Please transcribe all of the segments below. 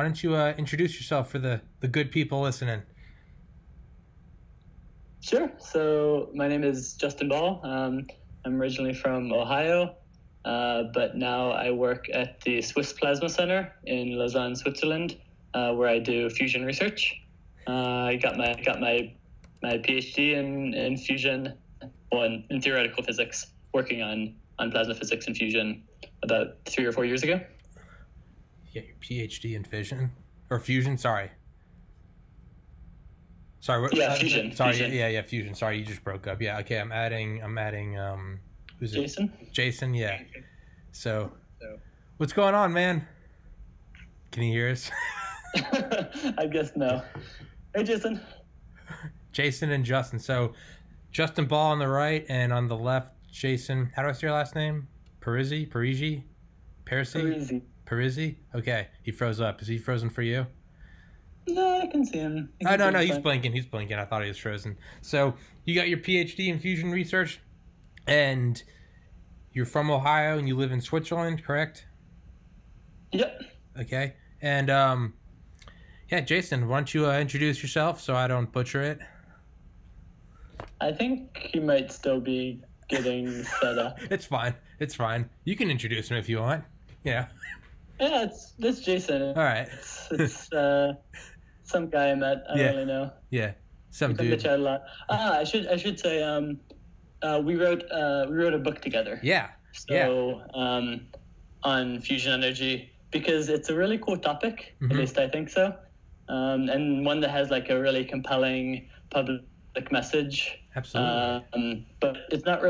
Why don't you introduce yourself for the good people listening? Sure. So my name is Justin Ball. I'm originally from Ohio, but now I work at the Swiss Plasma Center in Lausanne, Switzerland, where I do fusion research. I got my PhD in fusion, in theoretical physics, working on plasma physics and fusion about 3 or 4 years ago. You got your PhD in fission or fusion? Sorry. What, yeah, fusion. Sorry, fusion. Yeah, fusion. Sorry, you just broke up. Yeah, okay. I'm adding. Who's Jason? it? Jason. Yeah. So, what's going on, man? Can you hear us? I guess no. Hey, Jason. Jason and Justin. So, Justin Ball on the right, and on the left, Jason. How do I say your last name? Parisi? Parisi? Okay. He froze up. Is he frozen for you? No, I can see him. No, he's blinking. He's blinking. I thought he was frozen. So, you got your PhD in fusion research, and you're from Ohio, and you live in Switzerland, correct? Yep. Okay. And, yeah, Jason, why don't you introduce yourself so I don't butcher it? I think he might still be getting set up. It's fine. You can introduce him if you want. Yeah. Yeah, it's Jason. All right. It's some guy I met. I don't really know. Yeah, some dude. A lot. I should say we wrote a book together. Yeah. So on fusion energy, because it's a really cool topic. Mm-hmm. At least I think so. And one that has like a really compelling public message. Absolutely. But it's not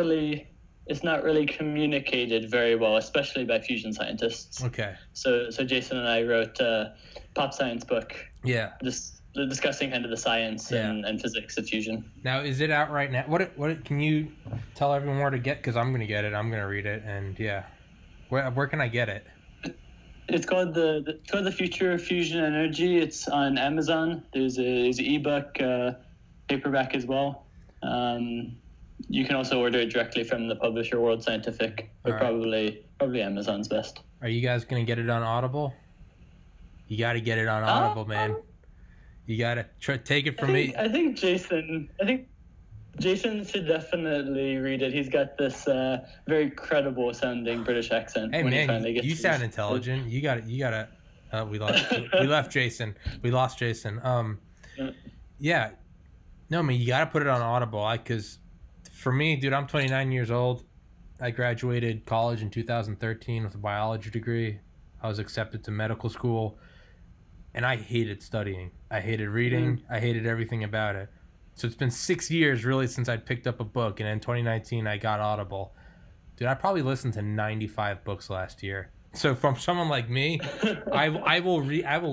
really communicated very well, especially by fusion scientists. Okay. So Jason and I wrote a pop science book. Yeah. Just discussing kind of the science and physics of fusion. Now, is it out right now? What can you tell everyone where to get? Because I'm going to get it. I'm going to read it, and yeah, where can I get it? It's called the Future of Fusion Energy. It's on Amazon. There's an ebook, paperback as well. You can also order it directly from the publisher World Scientific, but probably Amazon's best. Are you guys going to get it on Audible? You got to get it on Audible, man. You got to take it from me. I think Jason should definitely read it. He's got this very credible sounding British accent. Hey, man, you sound intelligent. You got to. We lost Jason. We lost Jason. Yeah. No, man, you got to put it on Audible. Because for me, dude, I'm 29 years old. I graduated college in 2013 with a biology degree. I was accepted to medical school, and I hated studying. I hated reading. I hated everything about it. So it's been 6 years, really, since I picked up a book, and in 2019, I got Audible. Dude, I probably listened to 95 books last year. So from someone like me, I will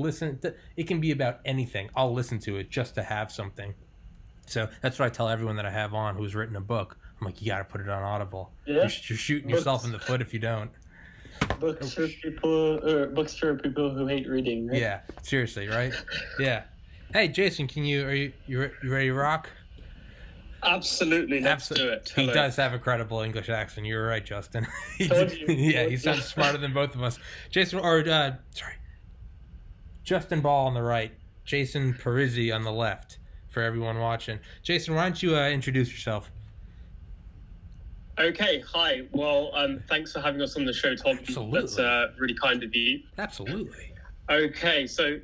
listen. It can be about anything. I'll listen to it just to have something. So that's what I tell everyone that I have on who's written a book. I'm like, you got to put it on Audible. Yeah. You're shooting yourself in the foot if you don't. Books for people who hate reading. Right? Yeah, seriously, right? Yeah. Hey, Jason, you ready to rock? Absolutely, let's do it. Hello. He does have a credible English accent. You were right, Justin. He sounds smarter than both of us. Justin Ball on the right, Jason Parisi on the left. For everyone watching, Jason, why don't you introduce yourself? Okay, hi. Well, thanks for having us on the show, Tom. Absolutely. That's really kind of you. Absolutely. Okay, so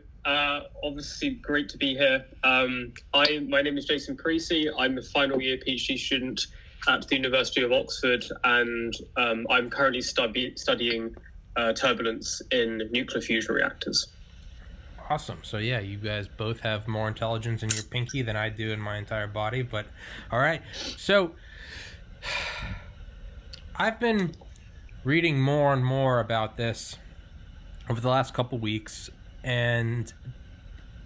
obviously great to be here. My name is Jason Parisi. I'm a final year PhD student at the University of Oxford, and I'm currently studying turbulence in nuclear fusion reactors. Awesome. So yeah, you guys both have more intelligence in your pinky than I do in my entire body, but all right. So I've been reading more and more about this over the last couple weeks, and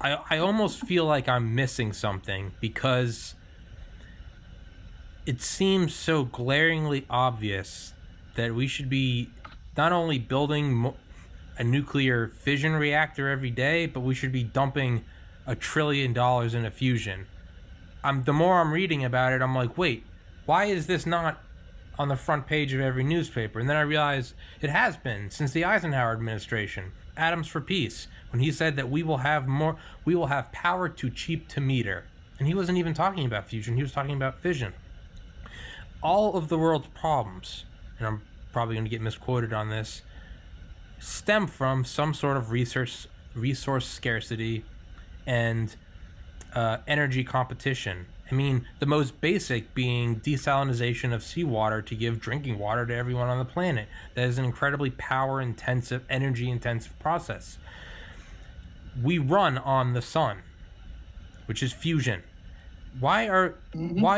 I almost feel like I'm missing something because it seems so glaringly obvious that we should be not only building a nuclear fission reactor every day, but we should be dumping $1 trillion into fusion. The more I'm reading about it, I'm like, wait, why is this not on the front page of every newspaper. And then I realized it has been since the Eisenhower administration, Atoms for Peace, when he said that we will have power too cheap to meter. And he wasn't even talking about fusion, he was talking about fission. All of the world's problems, and I'm probably going to get misquoted on this, stem from some sort of resource scarcity and energy competition. I mean, the most basic being desalination of seawater to give drinking water to everyone on the planet. That is an incredibly power-intensive, energy-intensive process. We run on the sun, which is fusion. Why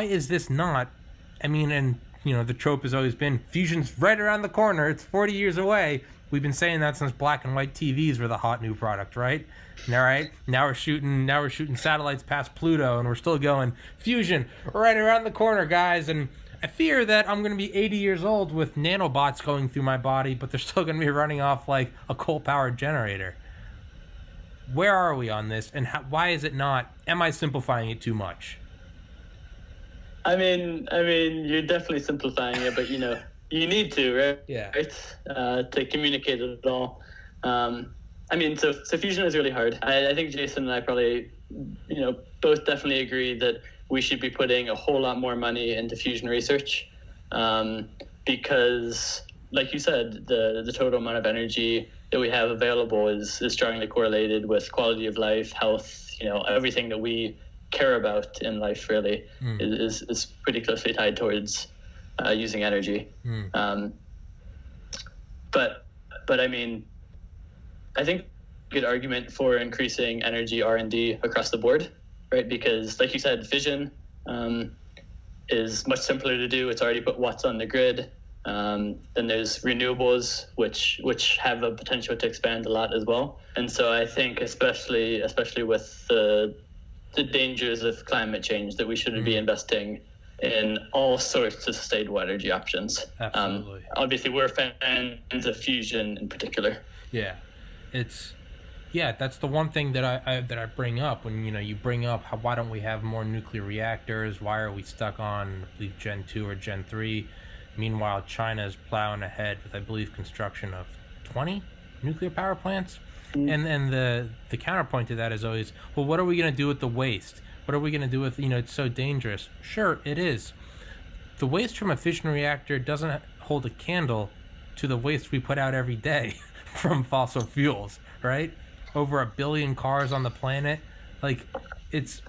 is this not? I mean, and you know, the trope has always been fusion's right around the corner. It's 40 years away. We've been saying that since black and white TVs were the hot new product, right? Now we're shooting satellites past Pluto, and we're still going fusion right around the corner, guys. And I fear that I'm going to be 80 years old with nanobots going through my body, but they're still going to be running off like a coal-powered generator. Where are we on this, and why is it not? Am I simplifying it too much? I mean, you're definitely simplifying it, but you know, you need to, right? Yeah. Right? To communicate it all. I mean, so fusion is really hard. I think Jason and I probably, you know, both definitely agree that we should be putting a whole lot more money into fusion research, because, like you said, the total amount of energy that we have available is strongly correlated with quality of life, health, you know, everything that we care about in life really is pretty closely tied towards using energy. But I mean, I think a good argument for increasing energy R&D across the board, right? Because like you said, fission is much simpler to do. It's already put watts on the grid. Then there's renewables, which have a potential to expand a lot as well. And so I think especially with the dangers of climate change, that we should be investing in all sorts of sustainable energy options. Absolutely. Obviously, we're fans of fusion in particular. Yeah, that's the one thing that I bring up when you bring up why don't we have more nuclear reactors? Why are we stuck on, I believe, Gen 2 or Gen 3? Meanwhile, China is plowing ahead with, I believe, construction of 20 nuclear power plants. And the counterpoint to that is always, well, what are we going to do with the waste? What are we going to do with, it's so dangerous? Sure, it is. The waste from a fission reactor doesn't hold a candle to the waste we put out every day from fossil fuels, right? Over 1 billion cars on the planet. Like, it's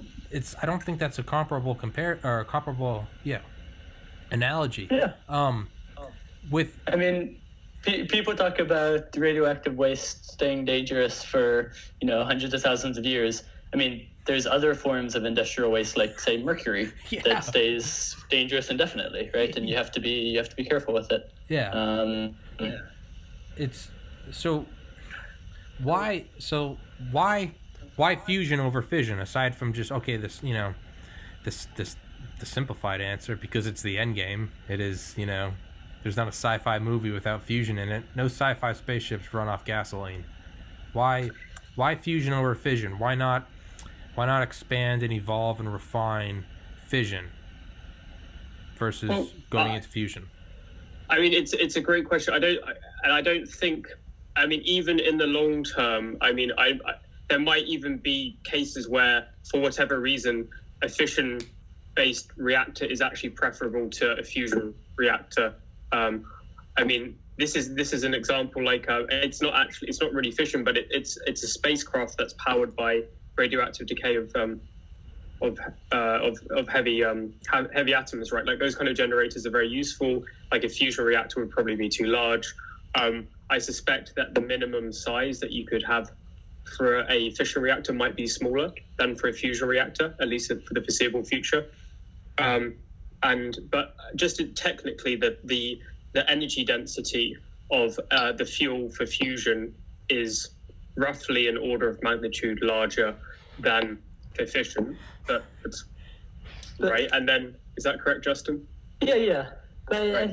I don't think that's a comparable analogy. Yeah. I mean, people talk about radioactive waste staying dangerous for, hundreds of thousands of years. I mean, there's other forms of industrial waste, like say mercury, that stays dangerous indefinitely, right? And you have to be careful with it. Yeah. It's so why fusion over fission, aside from just the simplified answer, because it's the end game. It is, there's not a sci-fi movie without fusion in it. No sci-fi spaceships run off gasoline. Why fusion over fission? Why not expand and evolve and refine fission versus going into fusion? I mean, it's a great question. I don't think. I mean, even in the long term, I mean, there might even be cases where, for whatever reason, a fission-based reactor is actually preferable to a fusion reactor. I mean, this is an example. Like, it's not really fission, but it's a spacecraft that's powered by radioactive decay of heavy atoms, right? Like, those kind of generators are very useful. Like, a fusion reactor would probably be too large. I suspect that the minimum size that you could have for a fission reactor might be smaller than for a fusion reactor, at least for the foreseeable future. But just technically, the energy density of the fuel for fusion is roughly an order of magnitude larger than for fission. But right, and then is that correct, Justin? Yeah. But right.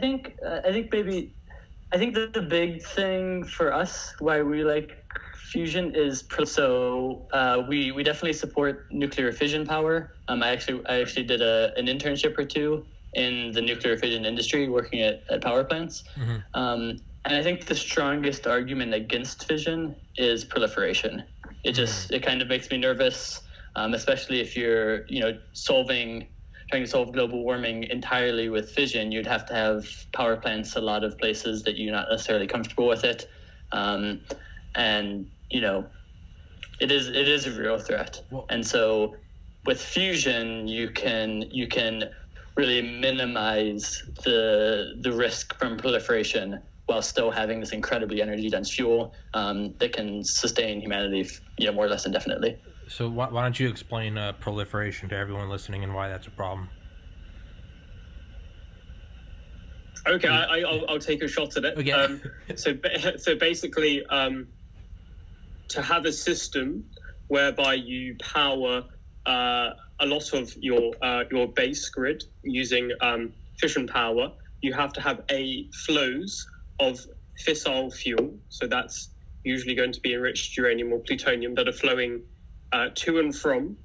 I think that the big thing for us why we like fusion is we definitely support nuclear fission power. I actually did an internship or two in the nuclear fission industry, working at power plants. Mm-hmm. And I think the strongest argument against fission is proliferation. It kind of makes me nervous, especially if you're, trying to solve global warming entirely with fission. You'd have to have power plants a lot of places that you're not necessarily comfortable with it. And it is a real threat. Well, and so with fusion, you can really minimize the risk from proliferation while still having this incredibly energy dense fuel that can sustain humanity, more or less indefinitely. So why don't you explain proliferation to everyone listening and why that's a problem? Okay, I'll take a shot at it. Okay. So basically, to have a system whereby you power a lot of your base grid using fission power, you have to have flows of fissile fuel. So that's usually going to be enriched uranium or plutonium that are flowing to and from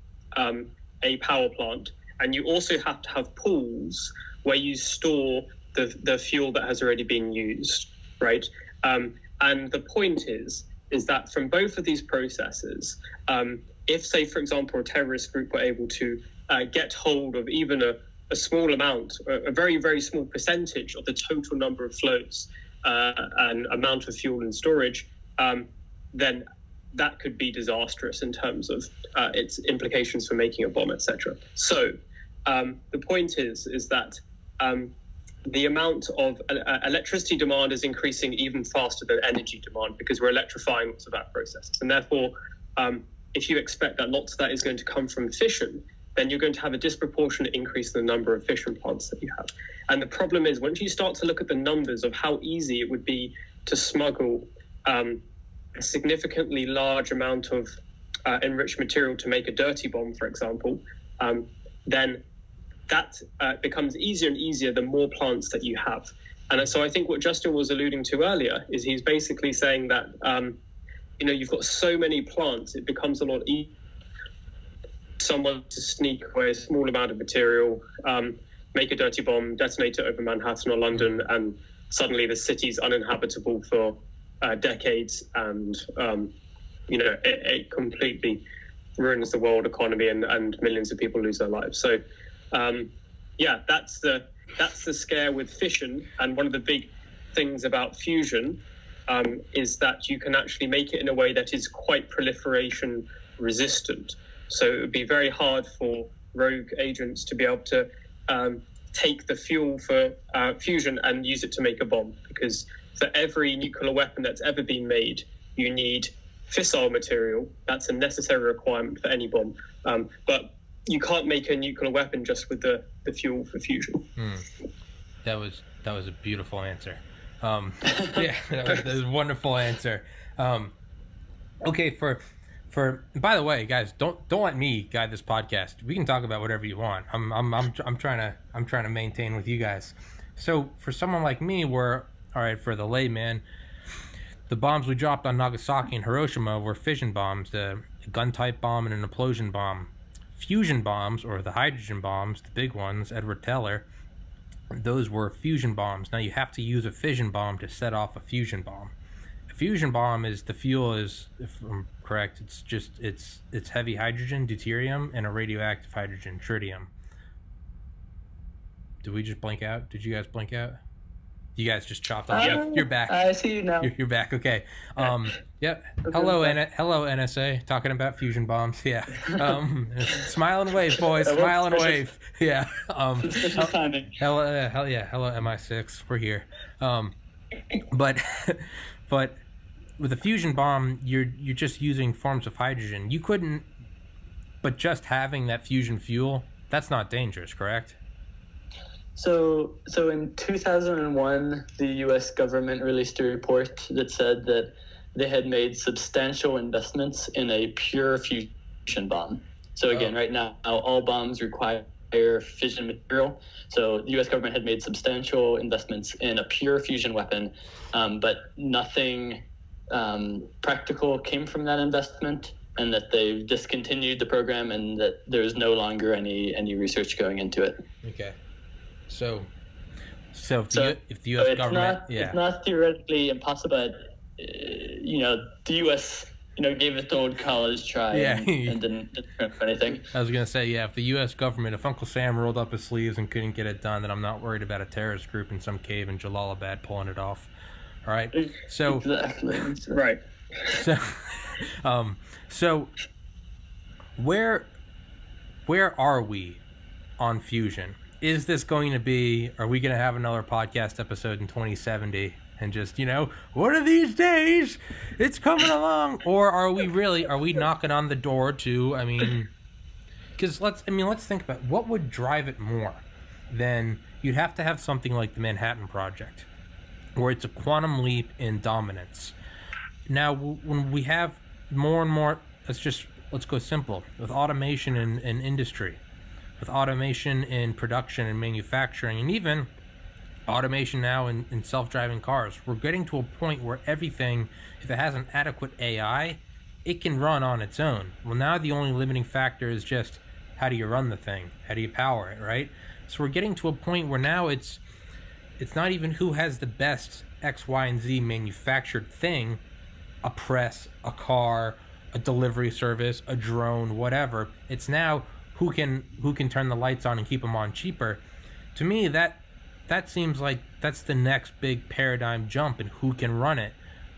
a power plant. And you also have to have pools where you store the fuel that has already been used, right? And the point is that from both of these processes, if, say, for example, a terrorist group were able to get hold of even a small amount, a very, very small percentage of the total number of flows and amount of fuel in storage, then that could be disastrous in terms of its implications for making a bomb, etc. So the point is that the amount of electricity demand is increasing even faster than energy demand because we're electrifying lots of that process. And therefore, if you expect that lots of that is going to come from fission, then you're going to have a disproportionate increase in the number of fission plants that you have. And the problem is, once you start to look at the numbers of how easy it would be to smuggle a significantly large amount of enriched material to make a dirty bomb, for example, then that becomes easier and easier the more plants that you have. And so I think what Justin was alluding to earlier is he's basically saying that, you've got so many plants, it becomes a lot easier someone to sneak away a small amount of material, make a dirty bomb, detonate it over Manhattan or London, and suddenly the city's uninhabitable for decades, and it completely ruins the world economy, and millions of people lose their lives. So that's the scare with fission. And one of the big things about fusion is that you can actually make it in a way that is quite proliferation resistant. So it would be very hard for rogue agents to be able to take the fuel for fusion and use it to make a bomb, because for every nuclear weapon that's ever been made, you need fissile material. That's a necessary requirement for any bomb. But you can't make a nuclear weapon just with the fuel for fusion. That was a beautiful answer. Yeah, that was a wonderful answer. Okay, by the way, guys, don't let me guide this podcast. We can talk about whatever you want. I'm trying to maintain with you guys. So for someone like me, for the layman, the bombs we dropped on Nagasaki and Hiroshima were fission bombs, a gun-type bomb and an implosion bomb. Fusion bombs, or the hydrogen bombs, the big ones, Edward Teller, those were fusion bombs. Now you have to use a fission bomb to set off a fusion bomb. A fusion bomb is, the fuel is, if I'm correct, it's heavy hydrogen, deuterium, and a radioactive hydrogen, tritium. Did we just blink out? Did you guys blink out? You guys just chopped off. You're back. I see you now. You're back. Okay. Yep. Hello, NSA. Talking about fusion bombs. Yeah. Smile and wave, boys. Smile and wave. Yeah. Hell yeah. Hello, MI6. We're here. But with a fusion bomb, you're just using forms of hydrogen. You couldn't. But just having that fusion fuel, that's not dangerous, correct? So in 2001, the U.S. government released a report that said that they had made substantial investments in a pure fusion bomb. So again, right now, all bombs require fission material. So the U.S. government had made substantial investments in a pure fusion weapon, but nothing practical came from that investment, and that they've discontinued the program, and that there's no longer any research going into it. Okay. So if the U.S. government, it's not theoretically impossible. The U.S. gave it the old college try and didn't print anything. I was gonna say, if the U.S. government, if Uncle Sam rolled up his sleeves and couldn't get it done, then I'm not worried about a terrorist group in some cave in Jalalabad pulling it off. All right, so exactly right. So where are we on fusion? Is this going to be? Are we going to have another podcast episode in 2070 and just one of these days it's coming along, or are we knocking on the door to? Because let's think about what would drive it more than you'd have to have something like the Manhattan Project, where it's a quantum leap in dominance. Now, when we have more and more, let's go simple with automation in industry, with automation in production and manufacturing, and even automation now in self-driving cars. We're getting to a point where everything, if it has an adequate AI, it can run on its own. Well, now the only limiting factor is just how do you run the thing? How do you power it, right? So we're getting to a point where now it's not even who has the best X, Y, and Z manufactured thing, a press, a car, a delivery service, a drone, whatever. It's now who can turn the lights on and keep them on cheaper. To me, that seems like that's the next big paradigm jump in who can run it.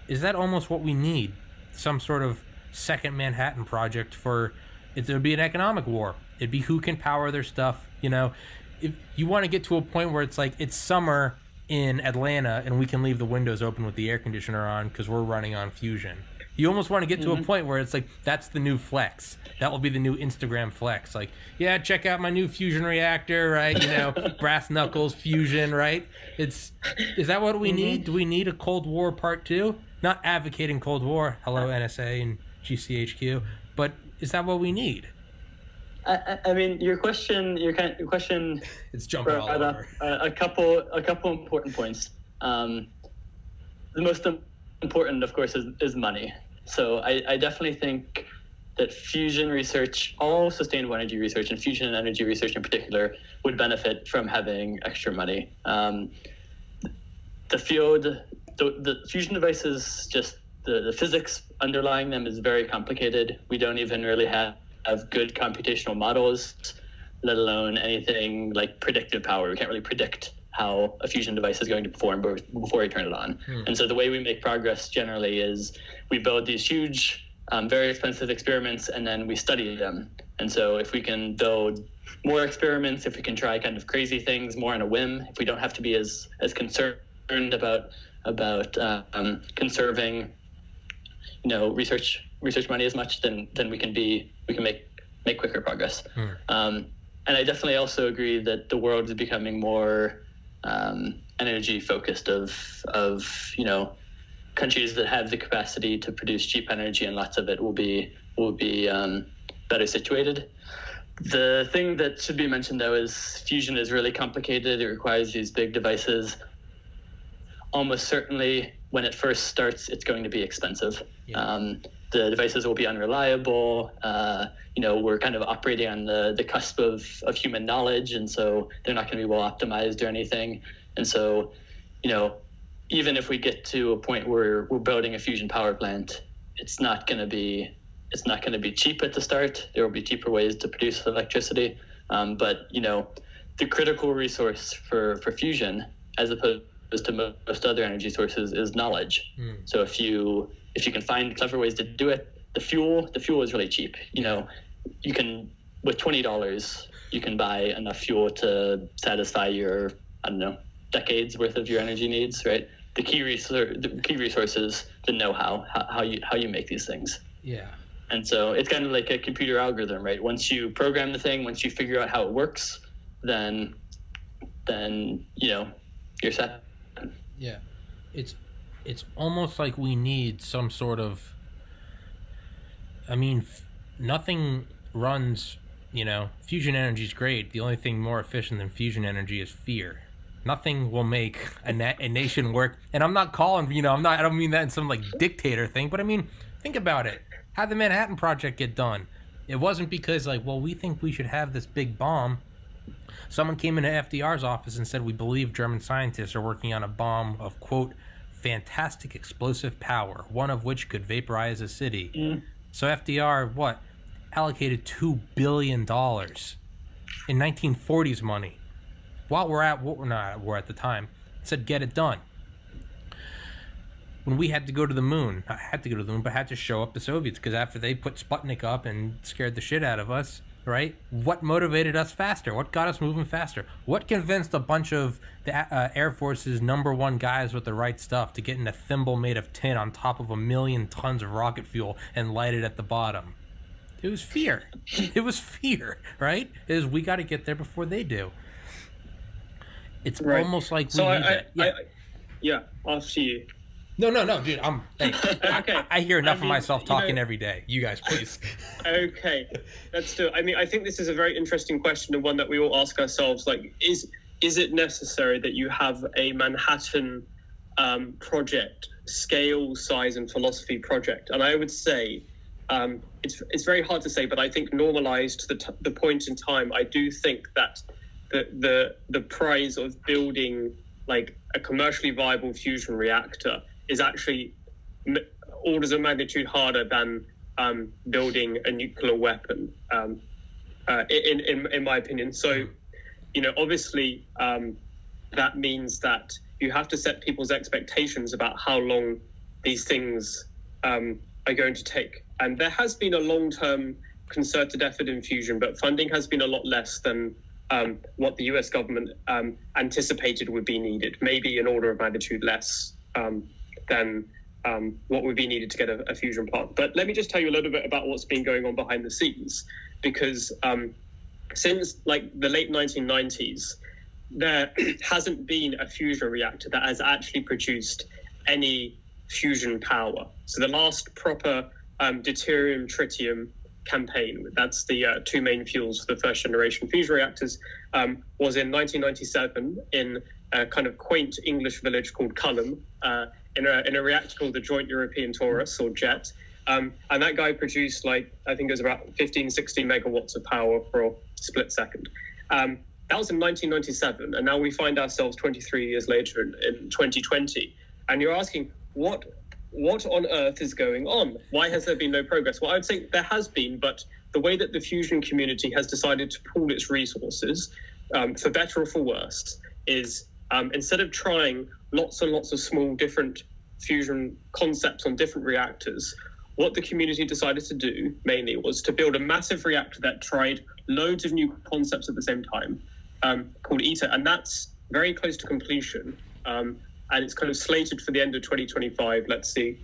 Is that almost what we need? Some sort of second Manhattan Project for it would be an economic war. It'd be who can power their stuff. If you want to get to a point where it's like it's summer in Atlanta and we can leave the windows open with the air conditioner on because we're running on fusion. You almost want to get to a point where it's like that's the new flex. That will be the new Instagram flex. Like, yeah, check out my new fusion reactor, right? Brass knuckles fusion, right? Is that what we need? Do we need a Cold War part 2? Not advocating Cold War. Hello, NSA and GCHQ. But is that what we need? Your question. It's jumping all over. A couple important points. The most important, of course, is money. So I definitely think that fusion research, all sustainable energy research, and fusion and energy research in particular, would benefit from having extra money. The field, the fusion devices, just the physics underlying them is very complicated. We don't even really have good computational models, let alone anything like predictive power. We can't really predict how a fusion device is going to perform before you turn it on. And so the way we make progress generally is we build these huge, very expensive experiments, and then we study them. And so if we can build more experiments, if we can try kind of crazy things more on a whim, if we don't have to be as concerned about conserving, research money as much, then we can make quicker progress. And I definitely also agree that the world is becoming more energy focused of countries that have the capacity to produce cheap energy, and lots of it will be better situated. The thing that should be mentioned, though, is fusion is really complicated. It requires these big devices. Almost certainly, when it first starts, it's going to be expensive. Yeah. The devices will be unreliable. We're kind of operating on the cusp of human knowledge, and so they're not going to be well optimized or anything. And so, even if we get to a point where we're building a fusion power plant, it's not going to be cheap at the start. There will be cheaper ways to produce electricity, but the critical resource for fusion, as opposed to most other energy sources, is knowledge. So if you can find clever ways to do it, the fuel is really cheap. You can, with $20, you can buy enough fuel to satisfy your, decades worth of your energy needs, right? The key resource is the know-how, how you make these things. Yeah. And so it's kind of like a computer algorithm, right? Once you program the thing, once you figure out how it works, then you're set. Yeah. It's almost like we need some sort of, nothing runs, fusion energy is great. The only thing more efficient than fusion energy is fear. Nothing will make a nation work. And I'm not calling, I don't mean that in some like dictator thing, but think about it. How'd the Manhattan Project get done? It wasn't because we think we should have this big bomb. Someone came into FDR's office and said, we believe German scientists are working on a bomb of, quote, fantastic explosive power, one of which could vaporize a city. So FDR, what, allocated $2 billion in 1940s money, while we're at the time, said get it done. When we had to go to the moon, not had to go to the moon, but had to show up the Soviets, because after they put Sputnik up and scared the shit out of us, right? What motivated us faster? What got us moving faster? What convinced a bunch of the Air Force's #1 guys with the right stuff to get in a thimble made of tin on top of 1,000,000 tons of rocket fuel and light it at the bottom? It was fear. It was fear, right? It was, we got to get there before they do. It's almost like we need that. Yeah, after you. No, dude. Hey, okay. I hear enough of myself talking every day. You guys, please. Okay, let's do it. I mean, I think this is a very interesting question, and one that we all ask ourselves. Like, is it necessary that you have a Manhattan project, scale, size, and philosophy project? And I would say it's very hard to say, but I think normalized to the point in time, I do think that the prize of building like a commercially viable fusion reactor is actually orders of magnitude harder than building a nuclear weapon, in my opinion. So, obviously, that means that you have to set people's expectations about how long these things are going to take. And there has been a long-term concerted effort in fusion, but funding has been a lot less than what the US government anticipated would be needed, maybe an order of magnitude less than what would be needed to get a fusion plant. But let me just tell you a little bit about what's been going on behind the scenes, because since like the late 1990s, there hasn't been a fusion reactor that has actually produced any fusion power. So the last proper deuterium-tritium campaign, that's the two main fuels for the first generation fusion reactors, was in 1997 in a kind of quaint English village called Culham, in a reactor called the Joint European Torus, or JET. And that guy produced, like, I think it was about 15, 16 megawatts of power for a split second. That was in 1997, and now we find ourselves 23 years later in 2020. And you're asking, what on earth is going on? Why has there been no progress? Well, I would say there has been, but the way that the fusion community has decided to pool its resources, for better or for worse, is instead of trying lots and lots of small different fusion concepts on different reactors, what the community decided to do mainly was to build a massive reactor that tried loads of new concepts at the same time, called ITER, and that's very close to completion. And it's kind of slated for the end of 2025. Let's see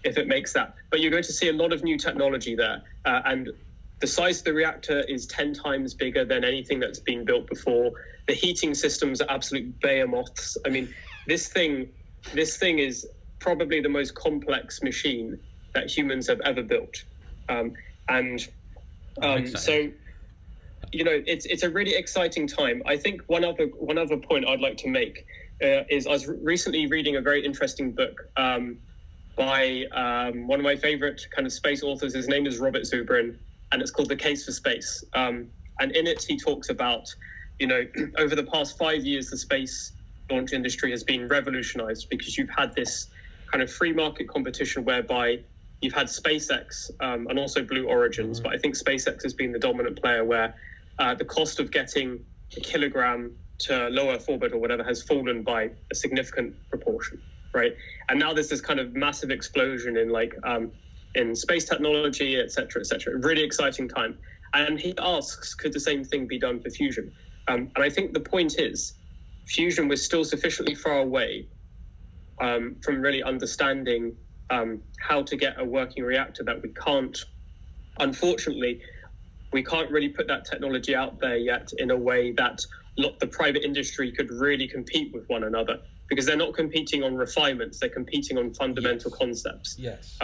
if it makes that. But you're going to see a lot of new technology there. And the size of the reactor is 10 times bigger than anything that's been built before. The heating systems are absolute behemoths. I mean, this thing is probably the most complex machine that humans have ever built. So, it's a really exciting time. I think one other point I'd like to make is I was recently reading a very interesting book by one of my favorite kind of space authors. His name is Robert Zubrin, and it's called The Case for Space. And in it, he talks about, over the past 5 years, the space launch industry has been revolutionized because you've had this kind of free market competition whereby you've had SpaceX and also Blue Origins, but I think SpaceX has been the dominant player where the cost of getting a kilogram to low Earth orbit or whatever has fallen by a significant proportion, right? And now there's this kind of massive explosion in in space technology, et cetera, really exciting time. And he asks, could the same thing be done for fusion? And I think the point is, fusion was still sufficiently far away from really understanding how to get a working reactor that unfortunately, we can't really put that technology out there yet in a way that the private industry could really compete with one another, because they're not competing on refinements, they're competing on fundamental concepts. Yes.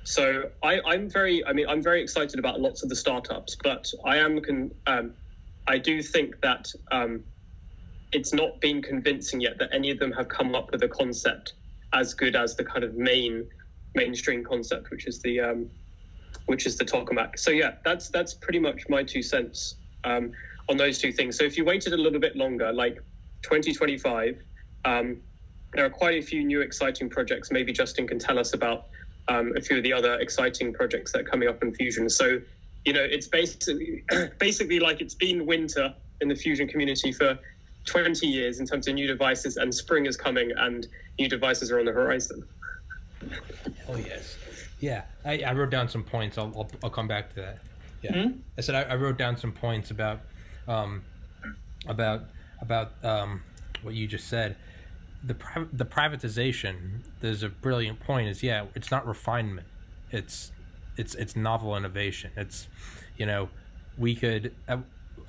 So I'm very excited about lots of the startups, but I do think that it's not been convincing yet that any of them have come up with a concept as good as the kind of mainstream concept, which is the tokamak. So yeah, that's pretty much my 2 cents. on those two things. So if you waited a little bit longer, like 2025, there are quite a few new exciting projects. Maybe Justin can tell us about a few of the other exciting projects that are coming up in Fusion. So, it's basically like it's been winter in the Fusion community for 20 years in terms of new devices, and spring is coming and new devices are on the horizon. Oh, yes. Yeah, I wrote down some points. I'll come back to that. Yeah, Mm-hmm. I said I wrote down some points about what you just said. The privatization. There's a brilliant point. It's not refinement. It's novel innovation. It's, we could.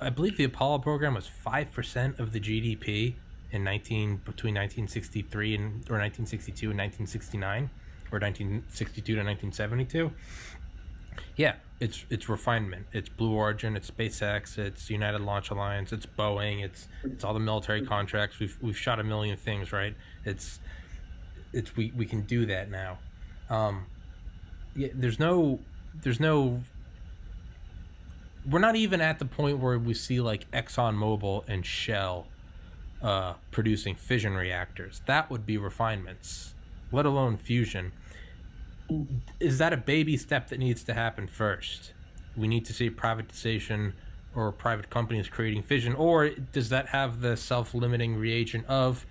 I believe the Apollo program was 5% of the GDP between 1963 or 1962 and 1969, or 1962 to 1972. Yeah, it's refinement. It's Blue Origin. It's SpaceX. It's United Launch Alliance. It's Boeing. It's all the military contracts. We've shot a million things, right? We can do that now. Yeah, there's no. We're not even at the point where we see like ExxonMobil and Shell producing fission reactors. That would be refinements, let alone fusion. Is that a baby step that needs to happen first? We need to see privatization or private companies creating fission, or does that have the self-limiting reagent of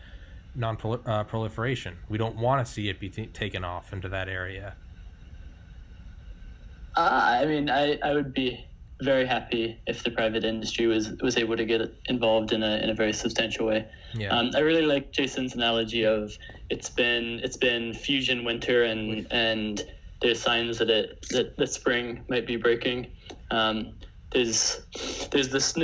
non-proliferation? We don't want to see it be taken off into that area. I mean, I would be very happy if the private industry was able to get involved in a very substantial way. Yeah. I really like Jason's analogy of it's been fusion winter and there's signs that the spring might be breaking. There's this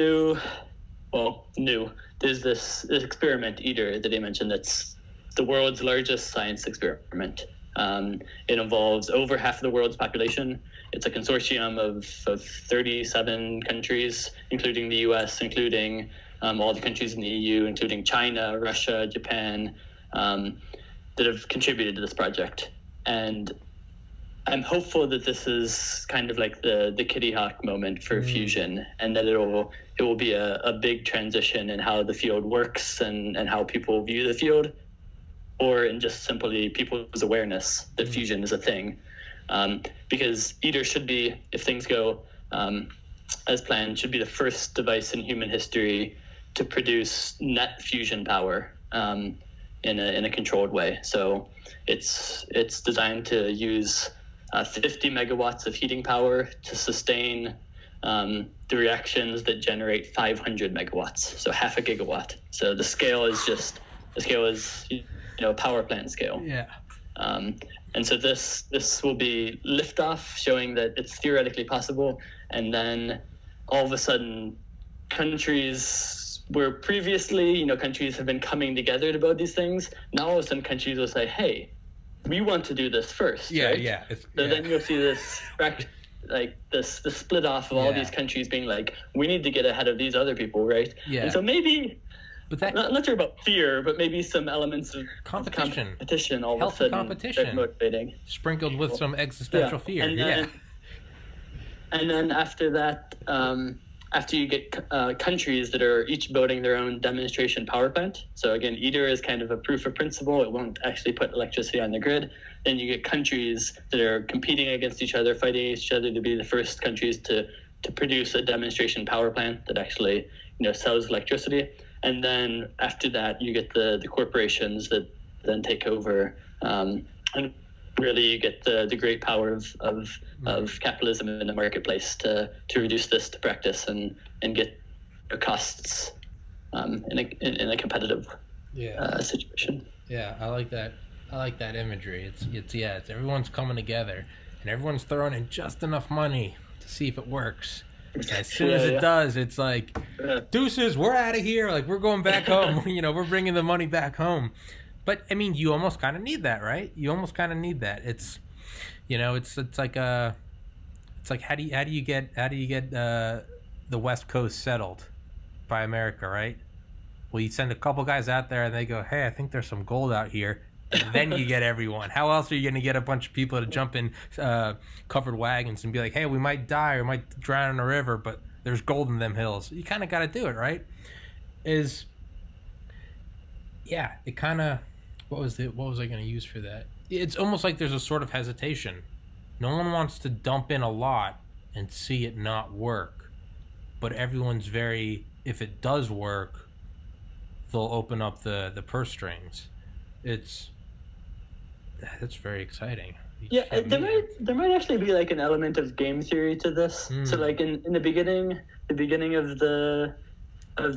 there's this experiment ITER that he mentioned that's the world's largest science experiment. It involves over half of the world's population. It's a consortium of 37 countries, including the US, including all the countries in the EU, including China, Russia, Japan, that have contributed to this project. And I'm hopeful that this is kind of like the Kitty Hawk moment for fusion, and that it will be a big transition in how the field works and how people view the field, or in just simply people's awareness that fusion is a thing. Because ITER should be, if things go as planned, should be the first device in human history to produce net fusion power in a controlled way. So it's designed to use 50 megawatts of heating power to sustain the reactions that generate 500 megawatts, so half a gigawatt. So the scale is power plant scale. Yeah. And so this will be liftoff, showing that it's theoretically possible. And then all of a sudden, countries where previously, countries have been coming together to build these things, now all of a sudden countries will say, hey, we want to do this first. Yeah, right? yeah. Then you'll see this the split off of all these countries being like, we need to get ahead of these other people, right? Yeah. And so maybe, but not sure about fear, but maybe some elements of competition all of a sudden competition motivating, sprinkled with some existential fear. And then after that, after you get countries that are each building their own demonstration power plant. So again, ITER is kind of a proof of principle. It won't actually put electricity on the grid. Then you get countries that are competing against each other, fighting each other to be the first countries to produce a demonstration power plant that actually sells electricity. And then after that, you get the corporations that then take over, and really you get the great power of capitalism in the marketplace to reduce this to practice and get costs in a competitive situation. Yeah, I like that. I like that imagery. It's everyone's coming together, and everyone's throwing in just enough money to see if it works. As soon as it does, it's like, deuces, we're out of here. Like, we're going back home. We're bringing the money back home. But I mean, you almost kind of need that, right? You almost kind of need that. It's like how do you get the West Coast settled by America, right? Well, you send a couple guys out there and they go, hey, I think there's some gold out here. And then you get everyone. How else are you going to get a bunch of people to jump in covered wagons and be like, hey, we might die or might drown in a river, but there's gold in them hills. You kind of got to do it, right? It kind of, what was I going to use for that? It's almost like there's a sort of hesitation. No one wants to dump in a lot and see it not work, but everyone's if it does work, they'll open up the purse strings. That's very exciting. There might actually be like an element of game theory to this. So like in the beginning of the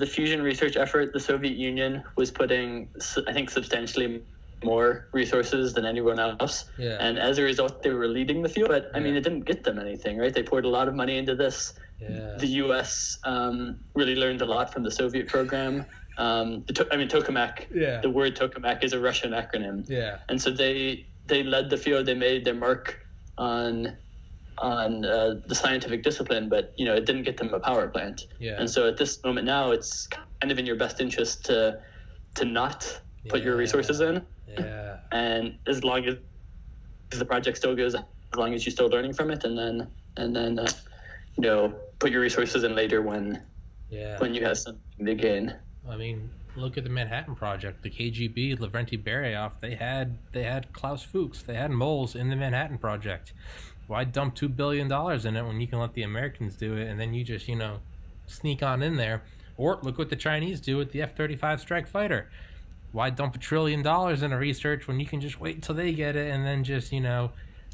fusion research effort, the Soviet Union was putting, I think, substantially more resources than anyone else. Yeah. And as a result, they were leading the field. But I mean, it didn't get them anything, right? They poured a lot of money into this. Yeah. The U.S. Really learned a lot from the Soviet program. Tokamak. Yeah. The word tokamak is a Russian acronym. Yeah. And so they led the field. They made their mark on the scientific discipline, but it didn't get them a power plant. Yeah. And so at this moment now, it's kind of in your best interest to not put your resources in. Yeah. And as long as the project still goes, as long as you're still learning from it, and then put your resources in later when you have something to gain. I mean, look at the Manhattan Project. The KGB, Lavrenti Beryov, they had Klaus Fuchs, they had moles in the Manhattan Project. Why dump $2 billion in it when you can let the Americans do it, and then you just sneak on in there? Or look what the Chinese do with the F-35 Strike Fighter. Why dump $1 trillion in a research when you can just wait until they get it and then just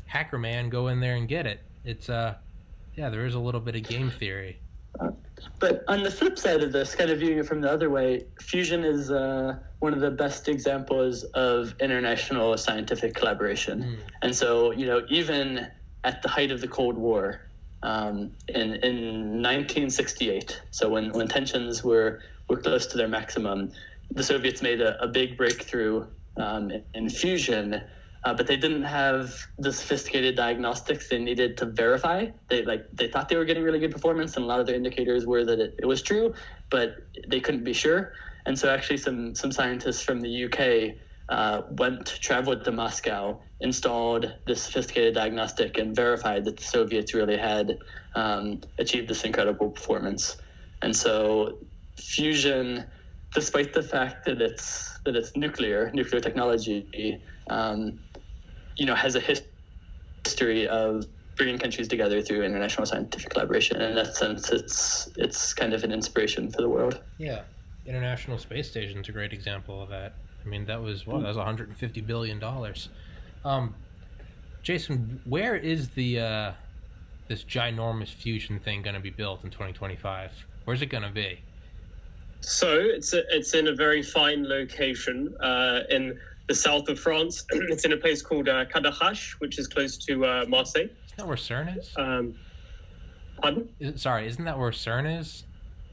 hacker man go in there and get it? It's there is a little bit of game theory. But on the flip side of this, kind of viewing it from the other way, fusion is one of the best examples of international scientific collaboration. And so, even at the height of the Cold War, in 1968, so when tensions were close to their maximum, the Soviets made a big breakthrough in fusion, but they didn't have the sophisticated diagnostics they needed to verify. They thought they were getting really good performance, and a lot of their indicators were that it was true, but they couldn't be sure. And so actually some scientists from the UK traveled to Moscow, installed this sophisticated diagnostic, and verified that the Soviets really had achieved this incredible performance. And so fusion, despite the fact that it's nuclear technology, has a history of bringing countries together through international scientific collaboration. And in that sense, it's kind of an inspiration for the world. Yeah, International Space Station is a great example of that. I mean, that was $150 billion. Jason, where is this ginormous fusion thing going to be built in 2025? Where's it going to be? So it's in a very fine location in the south of France. It's in a place called Cadarache, which is close to Marseille. Isn't that where CERN is? Pardon? Isn't that where CERN is?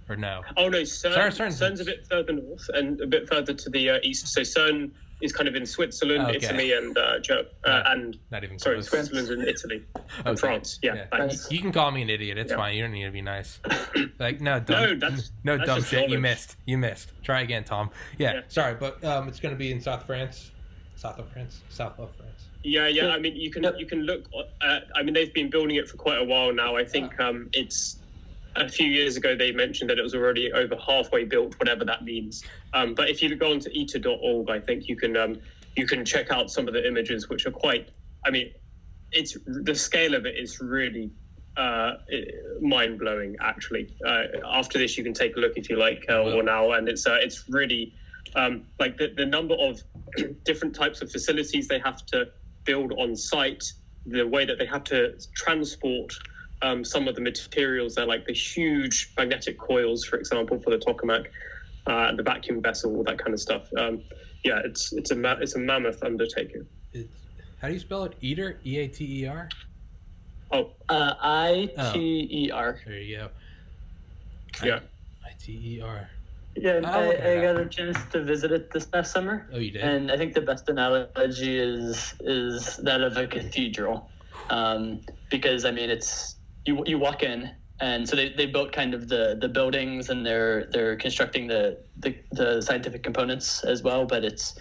Or no? Oh, no, CERN's a bit further north and a bit further to the east. So CERN is kind of in Switzerland, Italy, and Switzerland and Italy and France. Yeah. You can call me an idiot. It's fine. You don't need to be nice. No, that's dumb shit. Knowledge. You missed. Try again, Tom. Yeah. Sorry, but it's going to be in South of France. Yeah. I mean, you can look. They've been building it for quite a while now. I think it's. A few years ago, they mentioned that it was already over halfway built, whatever that means. But if you go onto iter.org, I think you can check out some of the images, which are quite. I mean, it's the scale of it is really mind blowing. Actually, after this, you can take a look if you like, or now, and it's really like the number of different types of facilities they have to build on site, the way that they have to transport. Some of the materials, they're like the huge magnetic coils, for example, for the tokamak, the vacuum vessel, all that kind of stuff. It's a mammoth undertaking. How do you spell it? ITER? EATER? Oh, ITER. There you go. Yeah. ITER. Yeah, I got a chance to visit it this past summer. Oh, you did? And I think the best analogy is that of a cathedral, because I mean it's. You walk in, and so they built kind of the buildings, and they're constructing the scientific components as well. But it's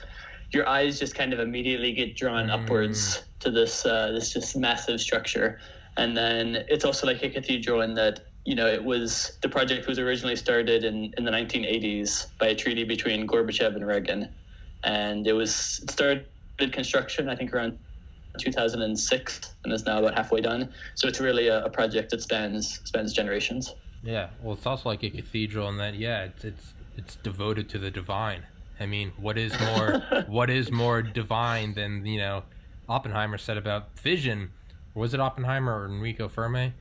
your eyes just kind of immediately get drawn upwards to this just massive structure, and then it's also like a cathedral in that the project was originally started in the 1980s by a treaty between Gorbachev and Reagan, and it started construction I think around 2006 and is now about halfway done. So it's really a project that spans generations. Yeah, well, it's also like a cathedral in that, yeah, it's devoted to the divine. I mean, what is more divine than, Oppenheimer said about fission? Or was it Oppenheimer or Enrico Fermi?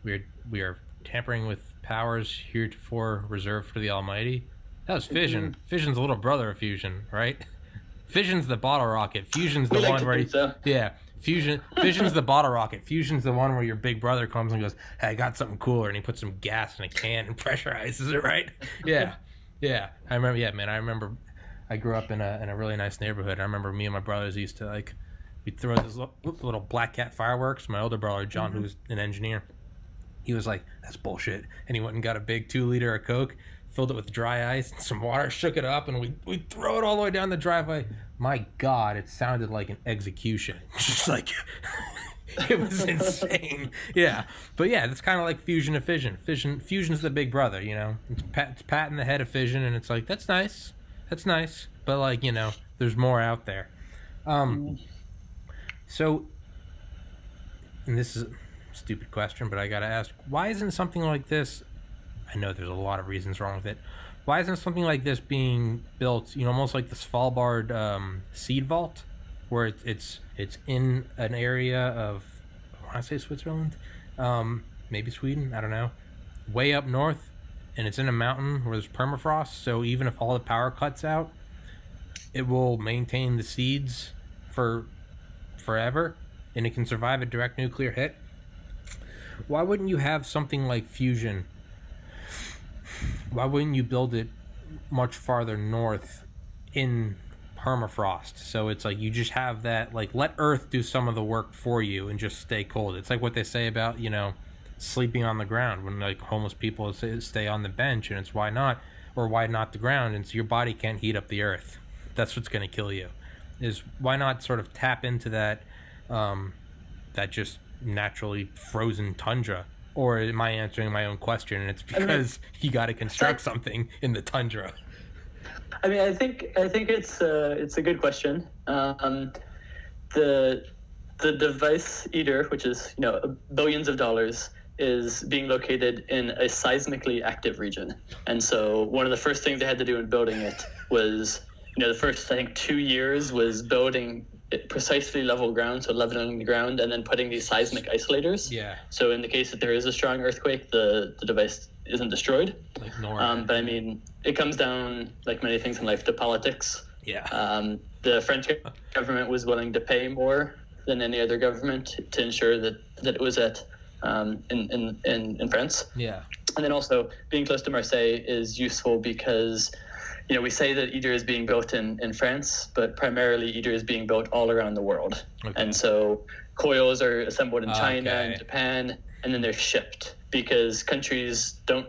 We are tampering with powers heretofore reserved for the Almighty. That was fission. Mm-hmm. Fission's the little brother of fusion, right? Fission's the bottle rocket. Fusion's the one where Fission's the bottle rocket. Fusion's the one where your big brother comes and goes, "Hey, I got something cooler," and he puts some gas in a can and pressurizes it, right? Yeah. Yeah. I remember. Yeah, man. I remember. I grew up in a really nice neighborhood. I remember me and my brothers used to we'd throw this little black cat fireworks. My older brother John, who was an engineer, he was like, "That's bullshit," and he went and got a big 2-liter of Coke, filled it with dry ice and some water, shook it up, and we'd throw it all the way down the driveway. My God, it sounded like an execution. Just like, it was insane. Yeah. But yeah, it's kind of like fusion of fission. Fusion's the big brother, It's patting the head of fission, and it's like, that's nice. That's nice. But there's more out there. So, and this is a stupid question, but I got to ask, why isn't something like this, I know there's a lot of reasons wrong with it, why isn't something like this being built, almost like the Svalbard seed vault, where it's in an area of, I want to say Switzerland, maybe Sweden, I don't know, way up north, and it's in a mountain where there's permafrost, so even if all the power cuts out, it will maintain the seeds for forever, and it can survive a direct nuclear hit. Why wouldn't you have something like fusion? Why wouldn't you build it much farther north in permafrost? So it's like you just have that, let Earth do some of the work for you and just stay cold. It's like what they say about, sleeping on the ground when homeless people stay on the bench, and it's why not the ground, and so your body can't heat up the Earth. That's what's going to kill you. Is why not sort of tap into that that just naturally frozen tundra? Or am I answering my own question, and it's because you got to construct something in the tundra? I think it's a good question. The device ITER, which is billions of dollars, is being located in a seismically active region, and so one of the first things they had to do in building it was the first 2 years was building precisely level ground, so leveling the ground, and then putting these seismic isolators. Yeah. So in the case that there is a strong earthquake, the device isn't destroyed. But it comes down, like many things in life, to politics. Yeah. The French government was willing to pay more than any other government to ensure that it was in France. Yeah. And then also being close to Marseille is useful because we say that ITER is being built in France, but primarily ITER is being built all around the world. Okay. And so coils are assembled in China and Japan, and then they're shipped because countries don't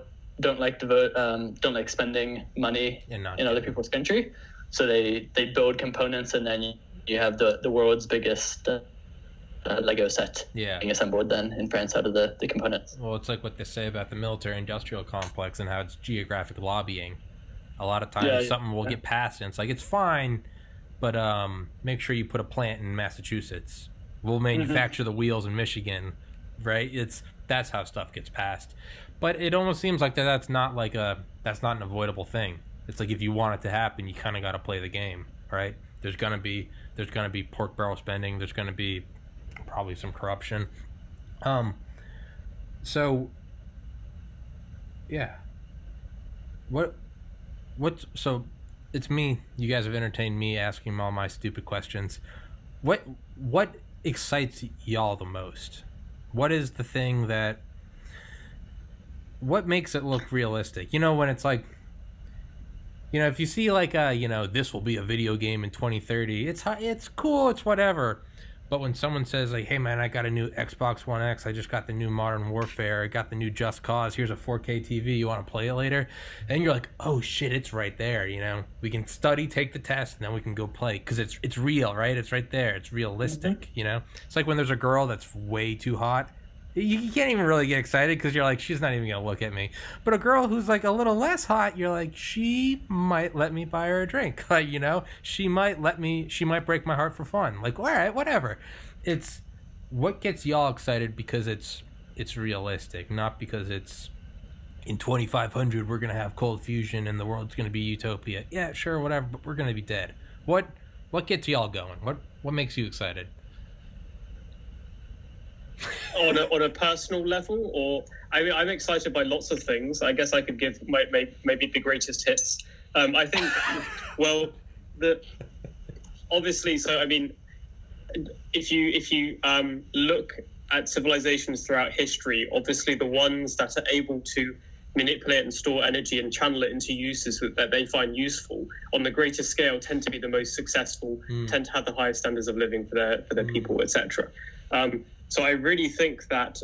like don't like spending money in other people's country. So they build components, and then you have the world's biggest Lego set being assembled then in France out of the components. Well, it's like what they say about the military-industrial complex and how it's geographic lobbying. A lot of times something will get passed, and it's like, it's fine, but make sure you put a plant in Massachusetts. We'll manufacture the wheels in Michigan, right? That's how stuff gets passed. But it almost seems like that's not an avoidable thing. It's like if you want it to happen, you kind of got to play the game, right? There's gonna be pork barrel spending. There's gonna be probably some corruption. So yeah, so it's me. You guys have entertained me asking all my stupid questions. What excites y'all the most? What is the thing what makes it look realistic? When it's like, if you see this will be a video game in 2030, it's cool, it's whatever. But when someone says hey man, I got a new Xbox One X, I just got the new Modern Warfare, I got the new Just Cause, here's a 4K TV, you want to play it later? And you're like, oh shit, it's right there, we can study, take the test, and then we can go play, because it's real, right? It's right there, it's realistic. It's like when there's a girl that's way too hot, You can't even really get excited because you're like, she's not even gonna look at me. But a girl who's like a little less hot, you're like, she might let me buy her a drink. Like, you know, she might break my heart for fun. Like, all right, whatever. It's what gets y'all excited because it's realistic, not because it's in 2500 we're gonna have cold fusion and the world's gonna be utopia. Yeah, sure, whatever, but we're gonna be dead. What gets y'all going? What makes you excited? On a personal level, or I mean, I'm excited by lots of things. I guess I could give maybe the greatest hits. I think, well, obviously. So I mean, if you look at civilizations throughout history, obviously the ones that are able to manipulate and store energy and channel it into uses that they find useful on the greatest scale tend to be the most successful, tend to have the highest standards of living for their people, etc. So I really think that,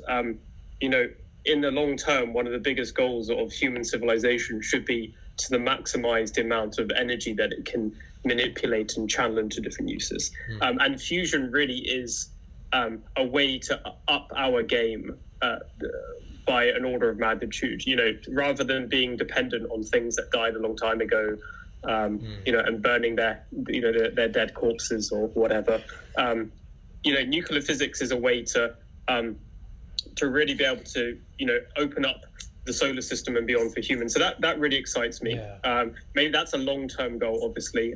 you know, in the long term, one of the biggest goals of human civilization should be to maximize the amount of energy that it can manipulate and channel into different uses. And fusion really is a way to up our game by an order of magnitude, you know, rather than being dependent on things that died a long time ago, you know, and burning their dead corpses or whatever. You know, nuclear physics is a way to really be able to, you know, open up the solar system and beyond for humans. So that really excites me. Yeah. Maybe that's a long-term goal, obviously.